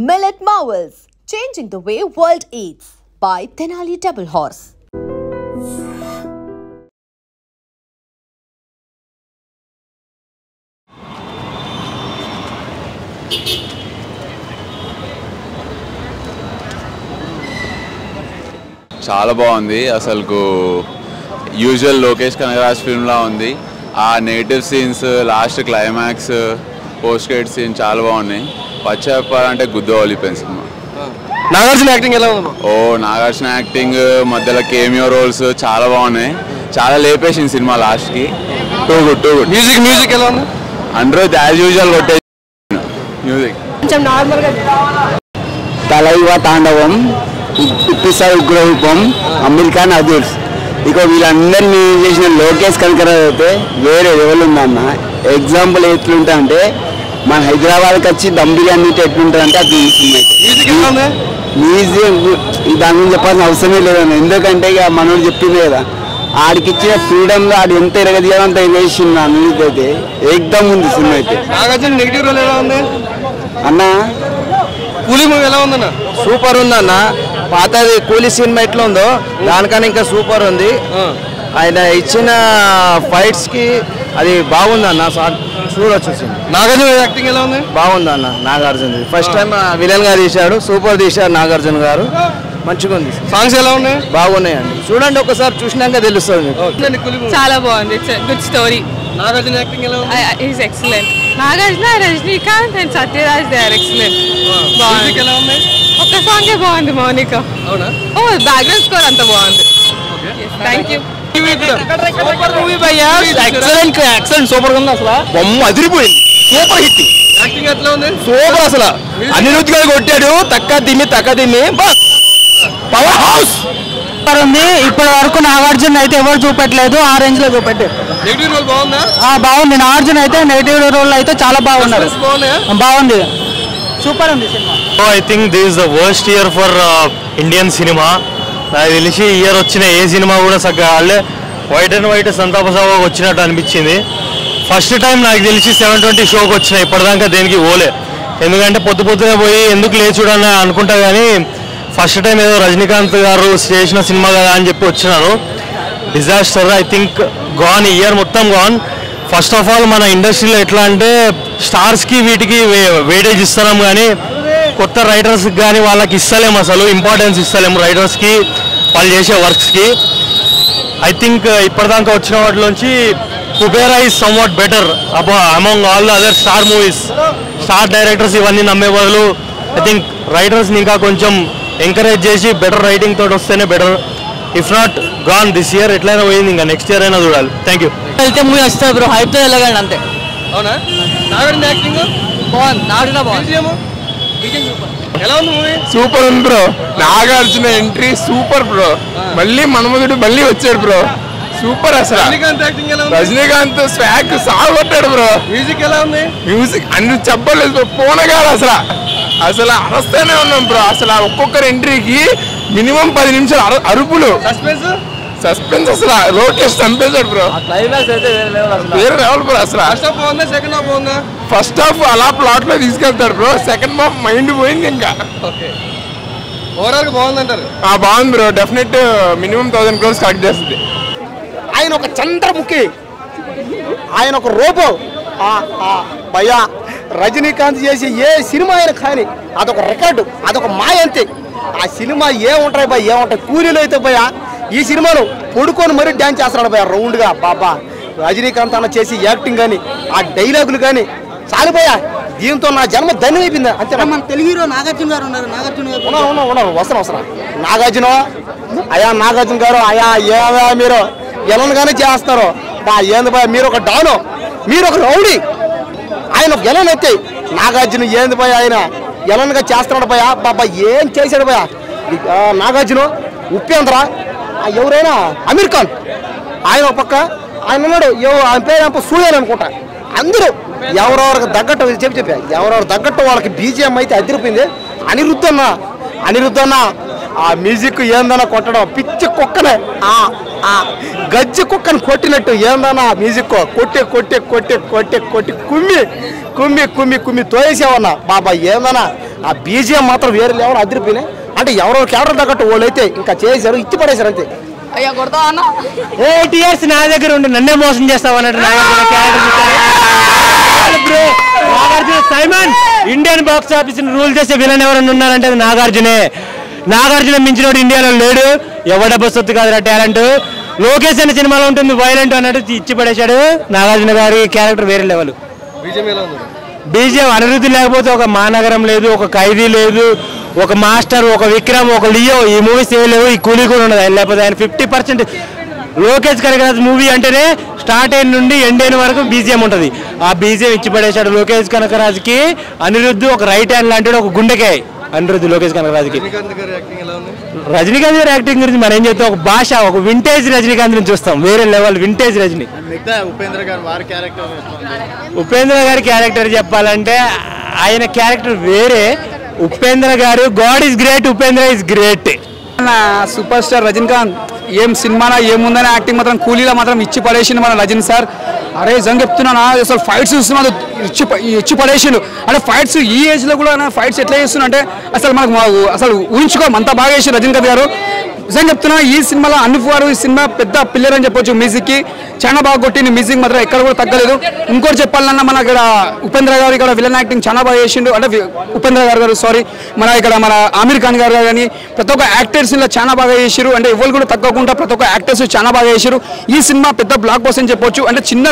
Millet Marvels, changing the way world eats by Tenali Double Horse. చాలా బాగుంది. అసలు usual Lokesh Kanagaraj ఫిల్మ్లా ఉంది. ఆ native scenes, last climax, post credit scene చాలా బాగున్నాయి. పచ్చ చెప్పాలంటే గుద్దవలిపోయింది సినిమా. నాగార్జున యాక్టింగ్ ఎలా ఉంది? నాగార్జున యాక్టింగ్, మధ్యలో కేమియో రోల్స్ చాలా బాగున్నాయి. చాలా లేపేసింది సినిమా లాస్ట్కి. Too good. మ్యూజిక్ ఎలా ఉంది? అందరూ యాజ్ యూజువల్ కొట్టే మ్యూజిక్. కొంచెం నార్మల్గా తలైవ తాండవం, ఇప్పిసారి ఉగ్రరూపం, అమీర్ ఖాన్, అదూర్స్. ఇక వీళ్ళందరినీ చేసిన లోకేష్ కనకరాజ్ అయితే వేరే లెవెల్ ఉందన్న. ఎగ్జాంపుల్ ఎట్లుంటా అంటే మన హైదరాబాద్కి వచ్చి దమ్ బిర్యానీ ఎట్లుంటుంది అంటే అది మ్యూజిక్ దాని గురించి చెప్పాల్సిన అవసరమే లేదన్న. ఎందుకంటే ఇక మనోడు చెప్పింది కదా, ఆడికి ఇచ్చిన ఫ్రీడమ్లో ఆడు ఎంత ఎరగదియాలో అంత ఎగేసింది. మ్యూజిక్ అయితే ఏకదమ్ ఉంది సినిమా అయితే. నాగార్జున నెగిటివ్ రోల్ ఎలా ఉంది అన్న? కూలీ మూవీ ఎలా ఉందన్న? సూపర్ ఉందన్న. పాతది కూలీ సినిమా ఎట్లా ఉందో దానికన్నా ఇంకా సూపర్ ఉంది. ఆయన ఇచ్చిన ఫైట్స్ కి అది బాగుందన్న, చూడొచ్చు. నాగార్జున యాక్టింగ్ ఎలా ఉంది? బాగుందన్న. నాగార్జున ఫస్ట్ టైం విలన్ గా తీశాడు, సూపర్ తీశాడు నాగార్జున గారు. మంచిగా ఉంది. సాంగ్స్ ఎలా ఉన్నాయి? బాగున్నాయండి, చూడండి ఒకసారి చూసినాక తెలుస్తుంది. చాలా బాగుంది. It's good story. Nagarjuna acting ఎలా ఉంది? Is excellent. Nagarjuna, Rajinikanth and Sathyaraj they are excellent. Music ఎలా ఉంది? ఒక్క సాంగే బాగుంది, మౌనిక. అవునా? ఓ బ్యాక్గ్రౌండ్ స్కోర్ అంత బాగుంది. Thank you. ఎక్సలెంట్ సూపర్ ఉంది. అసలు బొమ్మ అదిరిపోయింది. Super hit. యాక్టింగ్ ఎట్లా ఉంది? సూపర్. అసలు అనిరుద్ధ్ గారు కొట్టాడు. తక్క దిమ్మి పవర్ హౌస్ ఉంది. ఇప్పటి వరకు నాగార్జున అయితే ఎవరు చూపెట్టలేదు, ఆ రేంజ్ లో చూపెట్టారు. నెగిటివ్ రోల్ బాగుందా? బాగుంది. నాగార్జున అయితే నెగిటివ్ రోల్ అయితే చాలా బాగున్నారు. బాగుంది, సూపర్ ఉంది cinema. I think this is the worst year for Indian cinema. నాకు తెలిసి ఇయర్ వచ్చిన ఏ సినిమా కూడా చక్కగా వాళ్ళే వైట్ అండ్ వైట్ సంతాప సభకు వచ్చినట్టు అనిపించింది. ఫస్ట్ టైం నాకు తెలిసి 720 షోకి వచ్చినాయి. ఇప్పటిదాకా దేనికి పోలే. ఎందుకంటే పొద్దునే పోయి ఎందుకు లేచుడని అనుకుంటా, కానీ ఫస్ట్ టైం ఏదో రజనీకాంత్ గారు చేసిన సినిమా కదా అని చెప్పి వచ్చినాను. Disaster. I think gone, year మొత్తం గాన్. ఫస్ట్ ఆఫ్ ఆల్ మన ఇండస్ట్రీలో ఎట్లా అంటే స్టార్స్కి వీటికి వెయిటేజ్ ఇస్తున్నాం, కానీ కొత్త రైటర్స్కి కానీ వాళ్ళకి ఇస్తలేము, అసలు ఇంపార్టెన్స్ ఇస్తలేము రైటర్స్కి, వాళ్ళు చేసే వర్క్స్కి. ఐ థింక్ ఇప్పటిదాకా వచ్చిన వాటిలోంచి Kuberaa is somewhat better among all the other star movies. Star directors ఇవన్నీ నమ్మే బదులు ఐ థింక్ రైటర్స్ని ఇంకా కొంచెం ఎంకరేజ్ చేసి బెటర్ రైటింగ్ తోటి వస్తేనే better. If not gone this year, ఎట్లయినా పోయింది, ఇంకా నెక్స్ట్ ఇయర్ అయినా చూడాలి. Thank you. వెళ్తే మూవీ వస్తుంది బ్రో, హైప్తో వెళ్ళగలండి అంతే. అవునా? నాగార్జున యాక్టింగ్ బాగుంది. నాగార్జున బాగుంది. ఎలా ఉంది మూవీ? సూపర్ ఉంది bro. Nagarjuna entry super bro. మళ్ళీ మన్మధుడు మళ్ళీ వచ్చాడు బ్రో. సూపర్. అసలు రజనీకాంత్ యాక్టింగ్ ఎలా ఉంది? రజనీకాంత్ స్వాగ్ సాగొట్టాడు బ్రో. మ్యూజిక్ ఎలా ఉంది? మ్యూజిక్ అన్ని చెప్పలేదు బ్రో. పోనగాడు అసలు అరస్తూనే ఉన్నాం బ్రో. అసలు ఒక్కొక్కరి ఎంట్రీకి మినిమం 10 నిమిషాలు అరుపులు, సస్పెన్స్. అసలు లోకేష్ చంపేశాడు బ్రో. వేరే లెవెల్ బ్రో. అసలు ఫస్ట్ హాఫ్ బాగుందా? సెకండ్ హాఫ్ బాగుందా? ఫస్ట్ హాఫ్ అలా ప్లాట్ లో తీసుకెళ్తాడు బ్రో. సెకండ్ హాఫ్ మైండ్ పోయింది ఇంకా. ఓవరాల్ బాగుందంటారు? బాగుంది bro. Definite minimum 1000 crores collect చేస్తుంది. ఆయన ఒక చంద్రముఖి, ఆయన ఒక రోబో. భయ్యా రజనీకాంత్ చేసి ఏ సినిమా అయినా కానీ అదొక రికార్డు, అదొక మాయ అంతే. ఆ సినిమా ఏముంటాయి భయ, ఏముంటాయి కూలీలు అయితే భయ. ఈ సినిమాలో పడుకొని మరీ డ్యాన్స్ చేస్తున్నాడు భయ రౌండ్గా. బాబా రజనీకాంత్ అన్న చేసి యాక్టింగ్ కానీ ఆ డైలాగులు కానీ చాలు భయ. దీంతో నా జన్మ ధన్యమైపోయింది అంతే. మన తెలుగు హీరో నాగార్జున గారు ఉన్నారు. ఉన్నారు వస్తాను. నాగార్జున నాగార్జున గారు ఏదా మీరు ఎలాగానే చేస్తారు బా. ఏంది భయ, మీరు ఒక డాను, మీరు ఒక రౌడీ. ఆయన ఒక ఎలన్ అయితే నాగార్జున ఏంది భయ, ఆయన ఎలన్గా చేస్తున్నాడు భయ. బాబా ఏం చేశాడు భయ నాగార్జున. ఉపేంద్ర, ఎవరైనా అమీర్ ఖాన్, ఆయన ఒక పక్క ఆయన ఉన్నాడు. ఆయన పేరు సూర్యన్ అనుకుంటా. అందరూ ఎవరెవరికి తగ్గట్టు చెప్పా, ఎవరెవరు తగ్గట్టు వాళ్ళకి బీజిఎం అయితే అదిరిపోయింది. అనిరుద్ధన్న ఆ మ్యూజిక్ ఏందన్నా కొట్టడం పిచ్చి కుక్కనే. గజ్జి కుక్కను కొట్టినట్టు ఏందన్నా మ్యూజిక్ కొట్టి కొట్టి కొట్టి కొట్టి కొట్టి కుమ్మి కుమ్మి కుమ్మి కుమ్మి తోయేసేవన్నా బాబా ఏందన్నా ఆ బీజిఎం మాత్రం వేరే లెవెల్ అదిరిపోయినాయి. అంటే ఎవరో క్యారెక్టర్ తగ్గట్టు వాళ్ళు అయితే ఇంకా చేశారు, ఇచ్చి పడేశారు అంతే. అయ్యా కొడతా అన్న 8 years నా దగ్గర ఉండి నన్నే మోసం చేస్తావు అన్నట్టు Nagarjuna Simon Indian box office rule చేసే విలన్ ఎవరన్నా ఉన్నారంటే అది నాగార్జునే. నాగార్జున మించినోడు ఇండియాలో లేడు. ఎవడ బస్సొత్తు కాదురా టాలెంట్. లోకేష్ అనే సినిమాలో ఉంటుంది వైలెంట్ అన్నట్టు ఇచ్చి పడేశాడు. నాగార్జున గారి క్యారెక్టర్ వేరే లెవెల్. బీజేపీ అనిరుద్ధి లేకపోతే ఒక మానగరం లేదు, ఒక ఖైదీ లేదు, ఒక మాస్టర్, ఒక విక్రమ్, ఒక లియో, ఈ మూవీస్ ఏ లేవు. ఈ కూలీ కూడా ఉండదు ఆయన లేకపోతే. ఆయన 50% లోకేష్ కనకరాజ్ మూవీ అంటేనే స్టార్ట్ అయిన నుండి ఎండ్ అయిన వరకు బీజిఎం ఉంటుంది. ఆ బీజిఎం ఇచ్చి పడేశాడు లోకేష్ కనకరాజ్కి. అనిరుద్ధ్ ఒక రైట్ హ్యాండ్ లాంటి ఒక గుండెకాయ అనిరుద్ధ్ లోకేష్ కనకరాజ్కి. రజనీకాంత్ గారి యాక్టింగ్ గురించి మనం ఏం చెప్తాం, ఒక భాష, ఒక వింటేజ్ రజనీకాంత్ నుంచి చూస్తాం. వేరే లెవెల్ వింటేజ్ రజనీ. ఉపేంద్ర గారి క్యారెక్టర్ చెప్పాలంటే ఆయన క్యారెక్టర్ వేరే. ఉపేంద్ర గారు God is great, Upendra is great. Super star Rajinikanth ఏం సినిమానా ఏముందని యాక్టింగ్ మాత్రం కూలీలో మాత్రం ఇచ్చి పడేసిండు మన రజనీ సార్. అరే నిజంగా చెప్తున్నానా, అసలు ఫైట్స్ చూస్తున్నా ఇచ్చి పడేసిండు. అంటే ఫైట్స్ ఈ ఏజ్లో కూడా ఫైట్స్ ఎట్లా చేస్తున్నా అంటే అసలు మనకు అసలు ఊహించుకోం అంత బాగా చేసి రజనీకాంత్ గారు. నిజంగా చెప్తున్నా ఈ సినిమాలో అనూప్ గారు ఈ సినిమా పెద్ద పిల్లర్ అని చెప్పొచ్చు. మ్యూజిక్కి చాలా బాగా కొట్టింది. మ్యూజిక్ మాత్రం ఎక్కడ కూడా తగ్గలేదు. ఇంకోటి చెప్పాలన్నా మన ఇక్కడ ఉపేంద్ర గారు ఇక్కడ విలన్ యాక్టింగ్ చాలా బాగా చేసిండు. అంటే ఉపేంద్ర గారు సారీ మన ఇక్కడ మన ఆమిర్ ఖాన్ గారు కానీ ప్రతి ఒక్క యాక్టర్స్ ఇలా చాలా బాగా చేసారు. అంటే ఎవరు కూడా తగ్గకుండా ప్రతి ఒక్క యాక్టర్స్ చాలా బాగా చేసారు. ఈ సినిమా పెద్ద బ్లాక్ బస్టర్ అని చెప్పొచ్చు. అంటే చిన్న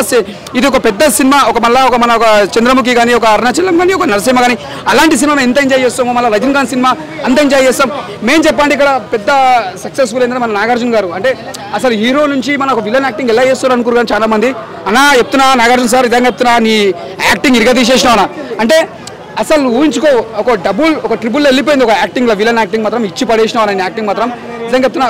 ఇది ఒక పెద్ద సినిమా, ఒక మళ్ళీ ఒక మన ఒక చంద్రముఖి కానీ, ఒక అరుణాచలం కానీ, ఒక నరసింహ కానీ అలాంటి సినిమా ఎంత ఎంజాయ్ చేస్తామో మళ్ళీ రజనీకాంత్ సినిమా అంత ఎంజాయ్ చేస్తాం. మేము చెప్పండి ఇక్కడ పెద్ద సక్సెస్ఫుల్ ఏంటంటే మన నాగార్జున గారు. అంటే అసలు హీరో నుంచి మన ఒక విలన్ యాక్టింగ్ ఎలా చేస్తారు అనుకున్నారు కానీ చాలా మంది. అన్నా చెప్తున్నా నాగార్జున సార్ ఇదంగా చెప్తున్నా నీ యాక్టింగ్ ఇరుగా తీసేసినావు అంటే అసలు ఊహించుకో ఒక ట్రిపుల్ వెళ్ళిపోయింది ఒక యాక్టింగ్లో. విలన్ యాక్టింగ్ మాత్రం ఇచ్చి పడేసినావు అని యాక్టింగ్ మాత్రం నిజంగా చెప్తున్నా.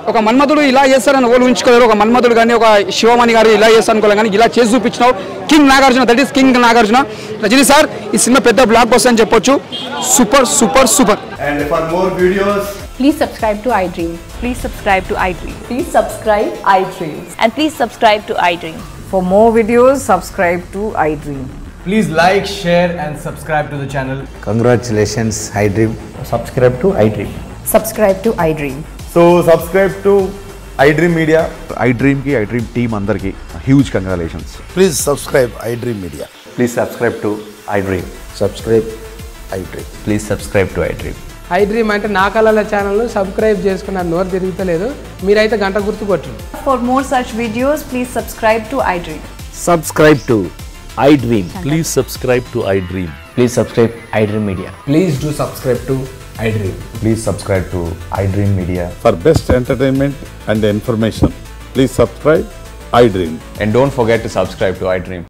ఒక మన్మధుడు ఇలా చేస్తారని ఎవరు ఊహించుకోలేరు. ఒక మన్మధుడు కానీ ఒక శివమణి గారు ఇలా చేస్తారు అనుకోలేదు కానీ ఇలా చేసి చూపించినావు. King Nagarjuna, that is king Nagarjuna. Rajini sir ఈ సినిమా పెద్ద బ్లాక్ బస్టర్ అని చెప్పొచ్చు. Super super super. And for more videos, please subscribe to iDream. Please subscribe to iDream. Please subscribe iDream. And please subscribe to iDream. For more videos, subscribe to iDream. please like, share and subscribe to the channel. Congratulations iDream. Subscribe to iDream. Subscribe to iDream. So subscribe to iDream Media. iDream ki iDream team andarki huge congratulations. Please subscribe iDream Media. Please subscribe to iDream. Subscribe iDream. Please subscribe to iDream. iDream అంటే నా కళల channel subscribe చేసుకున్న నోరు తిరుగుతలేదు. మీరైతే గంట గుర్తు కొట్టండి. For more such videos, please subscribe to iDream. Subscribe to iDream. Please subscribe to iDream. Please subscribe iDream Media. Please do subscribe to iDream. Please subscribe to iDream Media. For best entertainment and information, please subscribe iDream. And don't forget to subscribe to iDream.